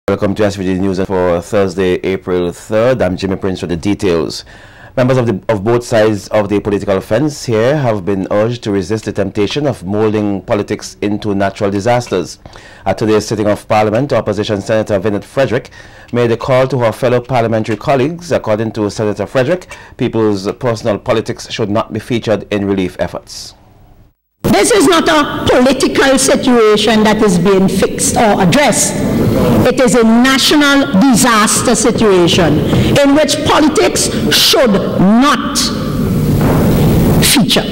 Welcome to SVG News for Thursday, April 3rd. I'm Jimmy Prince with the details. Members of both sides of the political fence here have been urged to resist the temptation of molding politics into natural disasters. At today's sitting of Parliament, Opposition Senator Vinnet Frederick made a call to her fellow parliamentary colleagues. According to Senator Frederick, people's personal politics should not be featured in relief efforts. This is not a political situation that is being fixed or addressed. It is a national disaster situation in which politics should not feature.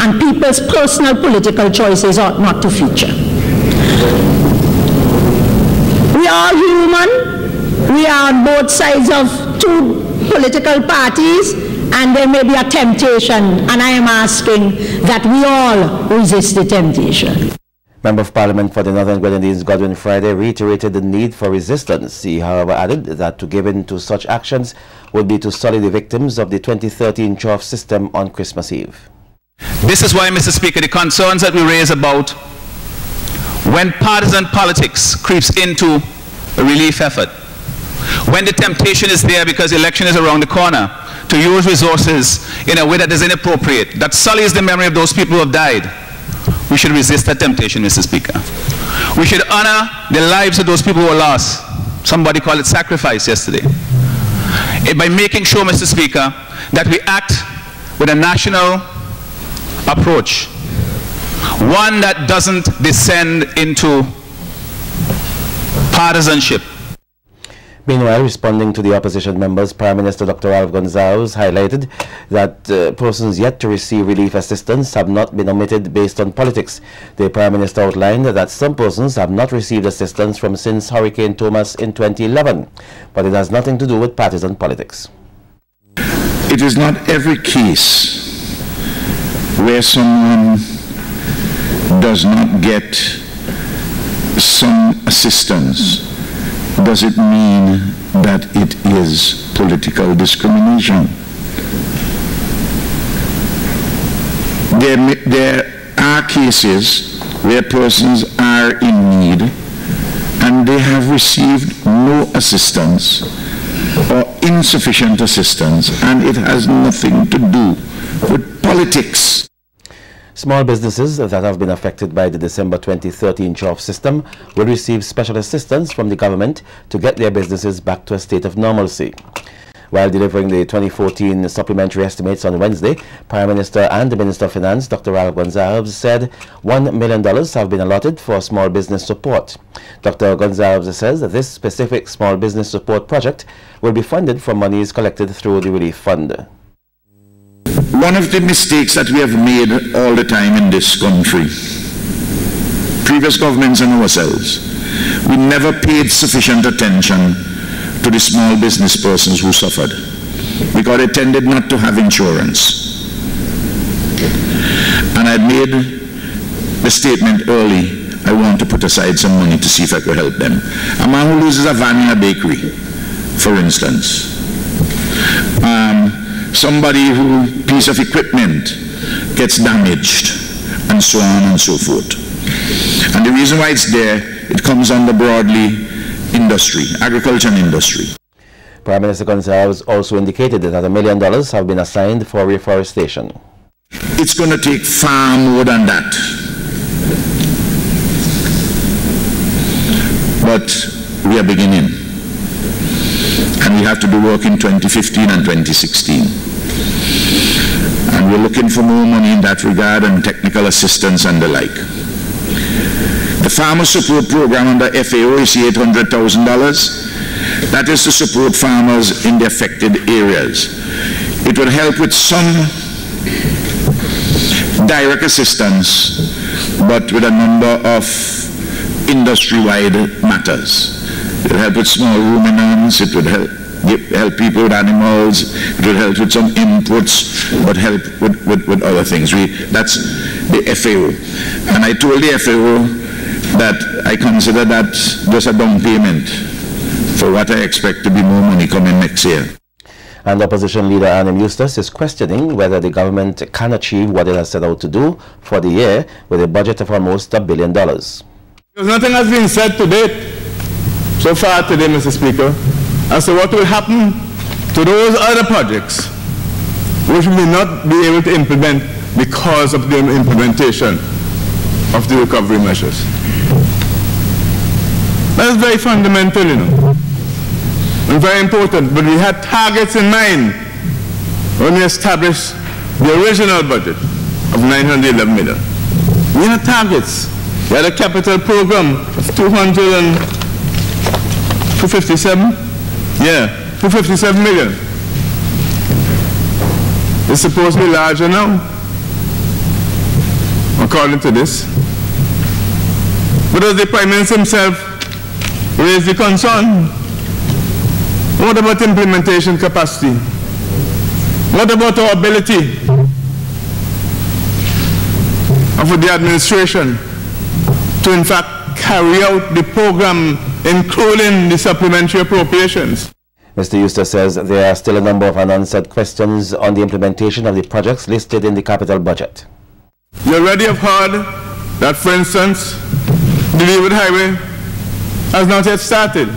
And people's personal political choices ought not to feature. We are human. We are on both sides of two political parties. And there may be a temptation, and I am asking that we all resist the temptation. Member of Parliament for the Northern Grenadines, Godwin Friday, reiterated the need for resistance. He, however, added that to give in to such actions would be to sully the victims of the 2013 trough system on Christmas Eve. This is why, Mr. Speaker, the concerns that we raise about when partisan politics creeps into a relief effort, when the temptation is there because the election is around the corner, to use resources in a way that is inappropriate, that sullies the memory of those people who have died, we should resist that temptation, Mr. Speaker. We should honor the lives of those people who were lost. Somebody called it sacrifice yesterday. By making sure, Mr. Speaker, that we act with a national approach, one that doesn't descend into partisanship. Meanwhile, responding to the opposition members, Prime Minister Dr. Ralph Gonsalves highlighted that persons yet to receive relief assistance have not been omitted based on politics. The Prime Minister outlined that some persons have not received assistance from since Hurricane Thomas in 2011, but it has nothing to do with partisan politics. It is not every case where someone does not get some assistance does it mean that it is political discrimination. There are cases where persons are in need and they have received no assistance or insufficient assistance, and it has nothing to do with politics. Small businesses that have been affected by the December 2013 trough system will receive special assistance from the government to get their businesses back to a state of normalcy. While delivering the 2014 supplementary estimates on Wednesday, Prime Minister and the Minister of Finance, Dr. Ralph Gonsalves, said $1 million have been allotted for small business support. Dr. Gonsalves says that this specific small business support project will be funded from monies collected through the Relief Fund. One of the mistakes that we have made all the time in this country, previous governments and ourselves, we never paid sufficient attention to the small business persons who suffered because they tended not to have insurance. And I made the statement early, I want to put aside some money to see if I could help them. A man who loses a van in a bakery, for instance, somebody who piece of equipment gets damaged, and so on and so forth. And the reason why it's there, it comes under broadly industry, agriculture and industry. Prime Minister Gonsalves also indicated that $1 million have been assigned for reforestation. It's going to take far more than that. But we are beginning. And we have to do work in 2015 and 2016. And we're looking for more money in that regard and technical assistance and the like. The Farmer Support Program under FAO is $800,000. That is to support farmers in the affected areas. It will help with some direct assistance, but with a number of industry-wide matters. It will help with small ruminants, it would help people with animals, it will help with some inputs, but help with other things. That's the FAO. And I told the FAO that I consider that just a down payment for what I expect to be more money coming next year. And opposition leader Annim Eustace is questioning whether the government can achieve what it has set out to do for the year with a budget of almost $1 billion. Because nothing has been said to date. so far today, Mr. Speaker, as to what will happen to those other projects which we may not be able to implement because of the implementation of the recovery measures. That is very fundamental, you know, and very important. But we had targets in mind when we established the original budget of $911 million. We had targets. We had a capital program of 257? Yeah, 257 million. It's supposed to be larger now, according to this. But as the Prime Minister himself raised the concern, what about implementation capacity? What about our ability of the administration to in fact carry out the program, including the supplementary appropriations? Mr. Eustace says there are still a number of unanswered questions on the implementation of the projects listed in the capital budget. You already have heard that, for instance, the Leeward Highway has not yet started.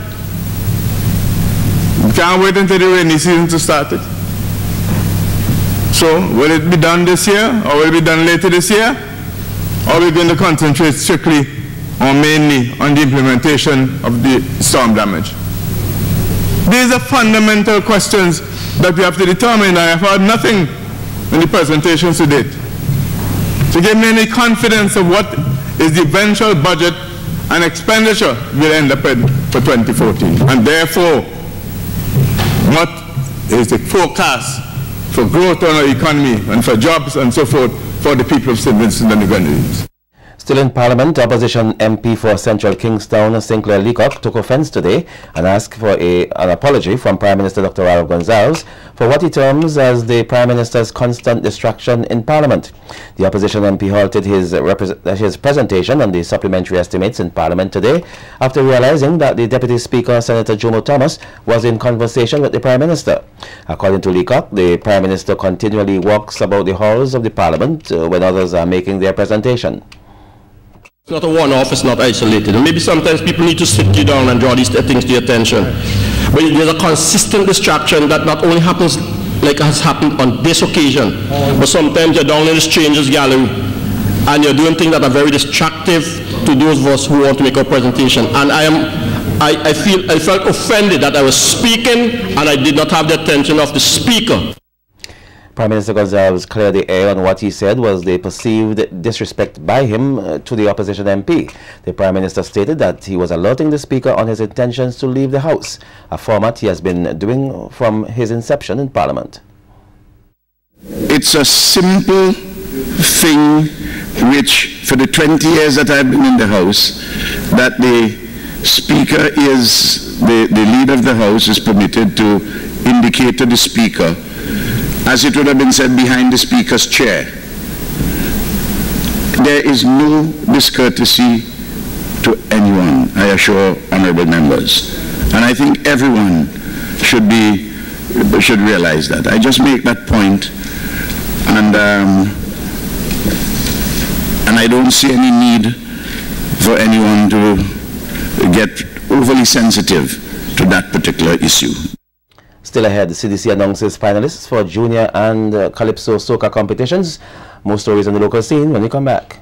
We can't wait until the rainy season to start it. So, will it be done this year, or will it be done later this year? Or are we going to concentrate strictly or mainly on the implementation of the storm damage? These are fundamental questions that we have to determine. I have heard nothing in the presentations to date to give me any confidence of what is the eventual budget and expenditure we'll end up in for 2014. And therefore, what is the forecast for growth on our economy and for jobs and so forth for the people of St. Vincent and the Grenadines. Still in Parliament, opposition MP for Central Kingstown, Sinclair Leacock, took offence today and asked for an apology from Prime Minister Dr. Ralph Gonsalves for what he terms as the Prime Minister's constant distraction in Parliament. The opposition MP halted his presentation on the supplementary estimates in Parliament today after realizing that the Deputy Speaker, Senator Jomo Thomas, was in conversation with the Prime Minister. According to Leacock, the Prime Minister continually walks about the halls of the Parliament when others are making their presentation. It's not a one-off, it's not isolated. And maybe sometimes people need to sit you down and draw these things to your attention. But there's a consistent distraction that not only happens like has happened on this occasion, but sometimes you're down in the strangers gallery and you're doing things that are very distractive to those of us who want to make our presentation. And I felt offended that I was speaking and I did not have the attention of the speaker. Prime Minister Gonsalves cleared the air on what he said was the perceived disrespect by him to the opposition MP. The Prime Minister stated that he was alerting the Speaker on his intentions to leave the House, a format he has been doing from his inception in Parliament. It's a simple thing which, for the 20 years that I've been in the House, that the Speaker is, the leader of the House is permitted to indicate to the Speaker, as it would have been said, behind the Speaker's chair. There is no discourtesy to anyone, I assure honorable members. And I think everyone should realize that. I just make that point, and I don't see any need for anyone to get overly sensitive to that particular issue. Still ahead, the CDC announces finalists for junior and Calypso Soca competitions. More stories on the local scene when we come back.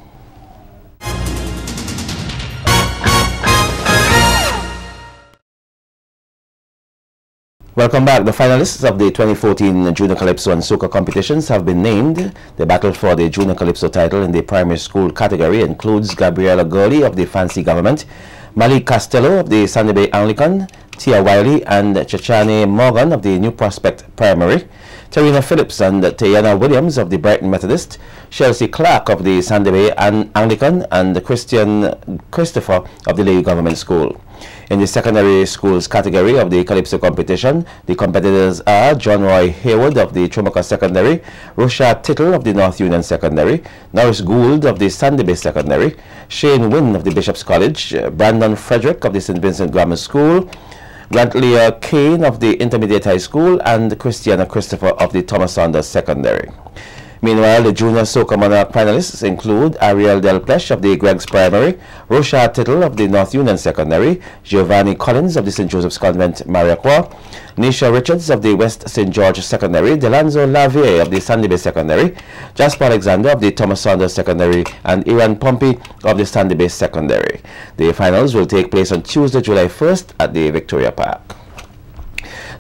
Welcome back. The finalists of the 2014 Junior Calypso and Soca competitions have been named. The battle for the Junior Calypso title in the primary school category includes Gabriella Gurley of the Fancy Government, Malik Costello of the Sandy Bay Anglican, Tia Wiley and Chachane Morgan of the New Prospect Primary, Tarina Phillips and Tayana Williams of the Brighton Methodist, Chelsea Clark of the Sandy Bay Anglican, and Christian Christopher of the Lay Government School. In the secondary schools category of the Calypso competition, the competitors are John Roy Hayward of the Chumaka Secondary, Rosha Tittle of the North Union Secondary, Norris Gould of the Sandy Bay Secondary, Shane Wynn of the Bishop's College, Brandon Frederick of the St. Vincent Grammar School, Grantleah Kane of the Intermediate High School, and Christiana Christopher of the Thomas Saunders Secondary. Meanwhile, the junior Soca Monarch finalists include Ariel Del Plesh of the Greg's Primary, Rosha Tittle of the North Union Secondary, Giovanni Collins of the St. Joseph's Convent Mariaqua, Nisha Richards of the West St. George Secondary, Delanzo Lavier of the Sandy Bay Secondary, Jasper Alexander of the Thomas Saunders Secondary, and Iran Pompey of the Sandy Bay Secondary. The finals will take place on Tuesday, July 1st at the Victoria Park.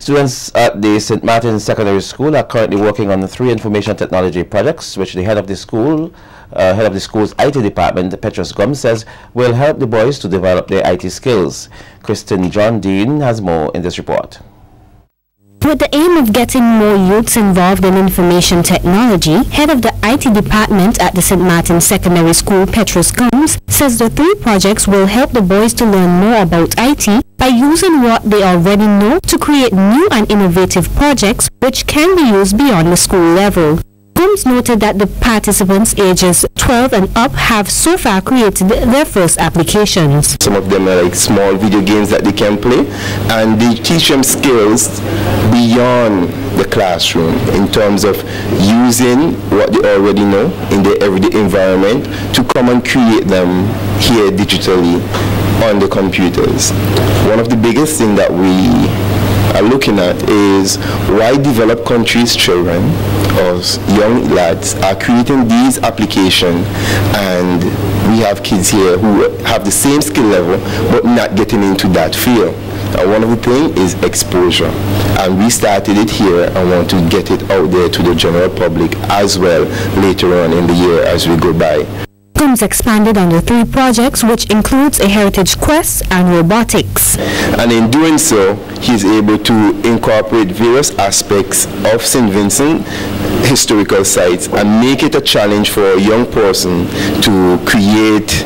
Students at the St. Martin's Secondary School are currently working on 3 information technology projects, which the head of the school's IT department, Petrus Gum, says will help the boys to develop their IT skills. Kristen John Dean has more in this report. With the aim of getting more youths involved in information technology, head of the IT department at the St. Martin's Secondary School, Petrus Combs, says the 3 projects will help the boys to learn more about IT by using what they already know to create new and innovative projects which can be used beyond the school level. Combs noted that the participants ages 12 and up have so far created their first applications. Some of them are like small video games that they can play, and they teach them skills beyond the classroom in terms of using what they already know in their everyday environment to come and create them here digitally on the computers. One of the biggest things that we are looking at is why developed countries' children or young lads are creating these applications, and we have kids here who have the same skill level but not getting into that field. And one of the things is exposure, and we started it here and want to get it out there to the general public as well later on in the year as we go by. Combs expanded on the 3 projects, which includes a heritage quest and robotics. And in doing so, he's able to incorporate various aspects of St. Vincent historical sites and make it a challenge for a young person to create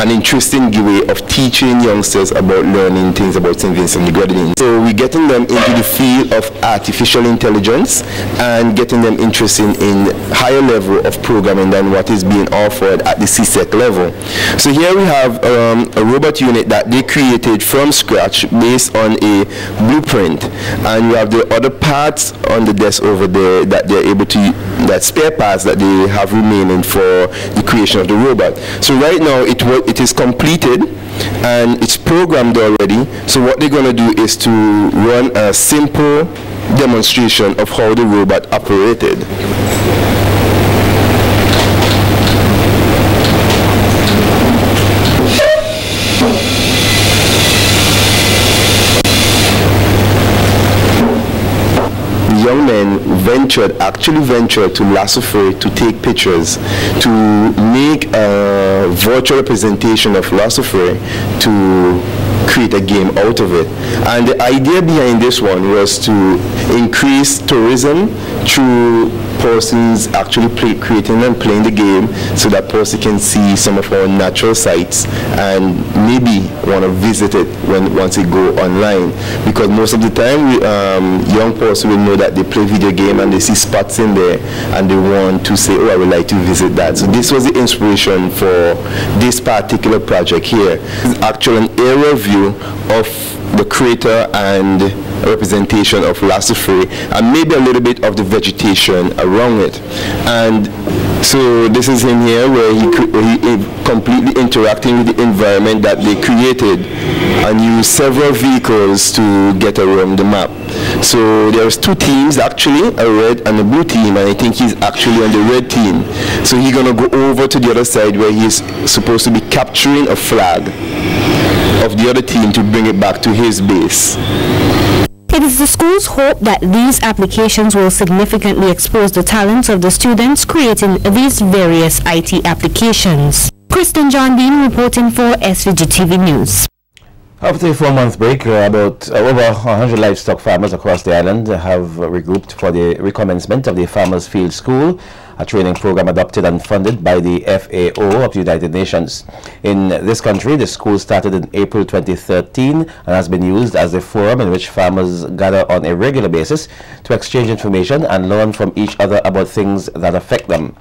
an interesting way of teaching youngsters about learning things about St. Vincent the Grenadines. So we're getting them into the field of artificial intelligence and getting them interested in higher level of programming than what is being offered at the CSEC level. So here we have a robot unit that they created from scratch based on a blueprint, and we have the other parts on the desk over there that they're able to, that spare parts that they have remaining for the creation of the robot. So right now it is completed and it's programmed already. So what they're going to do is to run a simple demonstration of how the robot operated. Young men actually ventured to Lassofre to take pictures, to make a virtual representation of Lassofre, to create a game out of it. And the idea behind this one was to increase tourism through persons actually creating and playing the game, so that person can see some of our natural sites and maybe want to visit it once they go online. Because most of the time, young person will know that they play video game and they see spots in there and they want to say, oh, I would like to visit that. So this was the inspiration for this particular project here. It's actually an aerial view of the crater and representation of Lassofre, and maybe a little bit of the vegetation around it. And so this is him here, where he completely interacting with the environment that they created, and used several vehicles to get around the map. So there's 2 teams actually, a red and a blue team, and I think he's actually on the red team. So he's gonna go over to the other side where he's supposed to be capturing a flag of the other team to bring it back to his base. It is the school's hope that these applications will significantly expose the talents of the students creating these various IT applications. Kristen John Dean reporting for SVG-TV News. After a 4-month break, about over 100 livestock farmers across the island have regrouped for the recommencement of the Farmers Field School, a training program adopted and funded by the FAO of the United Nations. In this country, the school started in April 2013 and has been used as a forum in which farmers gather on a regular basis to exchange information and learn from each other about things that affect them.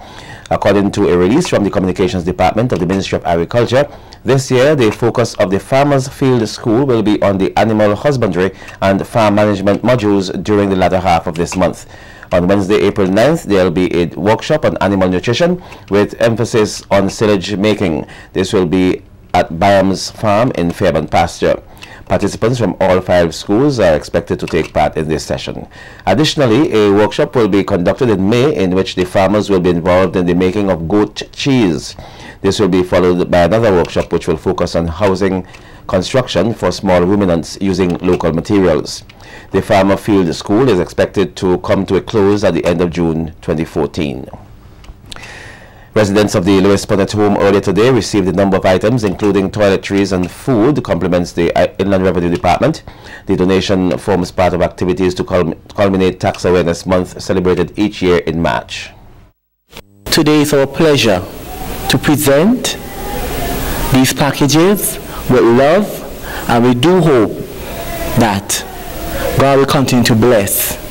According to a release from the Communications Department of the Ministry of Agriculture, this year the focus of the Farmers Field School will be on the animal husbandry and farm management modules during the latter half of this month. On Wednesday, April 9th, there will be a workshop on animal nutrition with emphasis on silage making. This will be at Byam's Farm in Fairmont Pasture. Participants from all 5 schools are expected to take part in this session. Additionally, a workshop will be conducted in May in which the farmers will be involved in the making of goat cheese. This will be followed by another workshop which will focus on housing construction for small ruminants using local materials. The Farmer Field School is expected to come to a close at the end of June 2014. Residents of the Lewis Punnett home earlier today received a number of items, including toiletries and food, compliments the Inland Revenue Department. The donation forms part of activities to culminate Tax Awareness Month, celebrated each year in March. Today is our pleasure to present these packages with love, and we do hope that God will continue to bless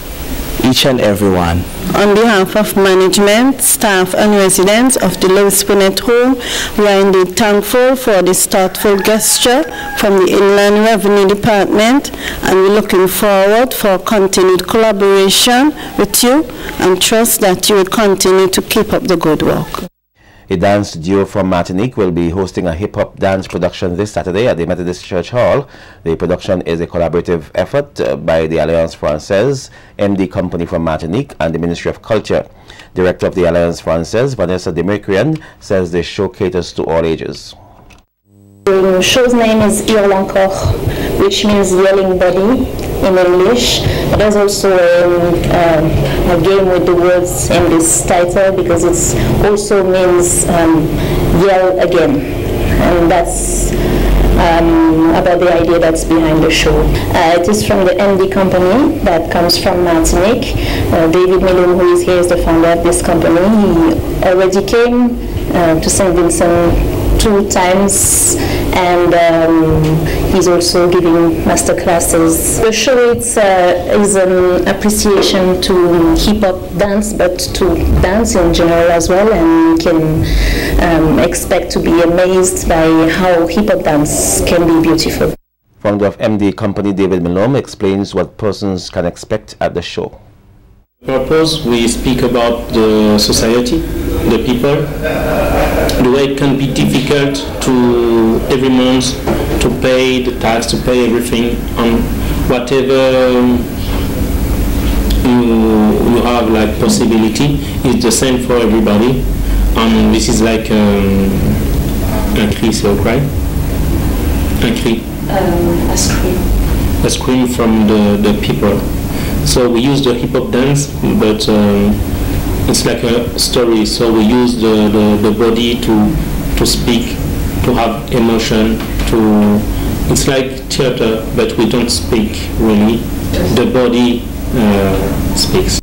each and every one. On behalf of management, staff and residents of the Lewis Punnett home, we are indeed thankful for this thoughtful gesture from the Inland Revenue Department, and we're looking forward for continued collaboration with you and trust that you will continue to keep up the good work. A dance duo from Martinique will be hosting a hip-hop dance production this Saturday at the Methodist Church Hall. The production is a collaborative effort by the Alliance Française, MD Company from Martinique, and the Ministry of Culture. Director of the Alliance Française, Vanessa Demercrian, says the show caters to all ages. The show's name is Hurle Encore, which means yelling body in English. There's also a game with the words in this title because it also means yell again, and that's about the idea that's behind the show. It is from the MD Company that comes from Martinique. David Milum, who is here, is the founder of this company. He already came to St. Vincent 2 times, and he's also giving master classes. The show is an appreciation to hip-hop dance, but to dance in general as well, and you can expect to be amazed by how hip-hop dance can be beautiful. Founder of MD Company, David Milum, explains what persons can expect at the show. Purpose, we speak about the society, the people, the way it can be difficult to every month to pay the tax, to pay everything on whatever you have like possibility. It's the same for everybody. This is like a cri, c'est right? A cri. A scream. A scream from the people. So we use the hip-hop dance, but it's like a story. So we use the body to speak, to have emotion. It's like theater, but we don't speak really. The body speaks.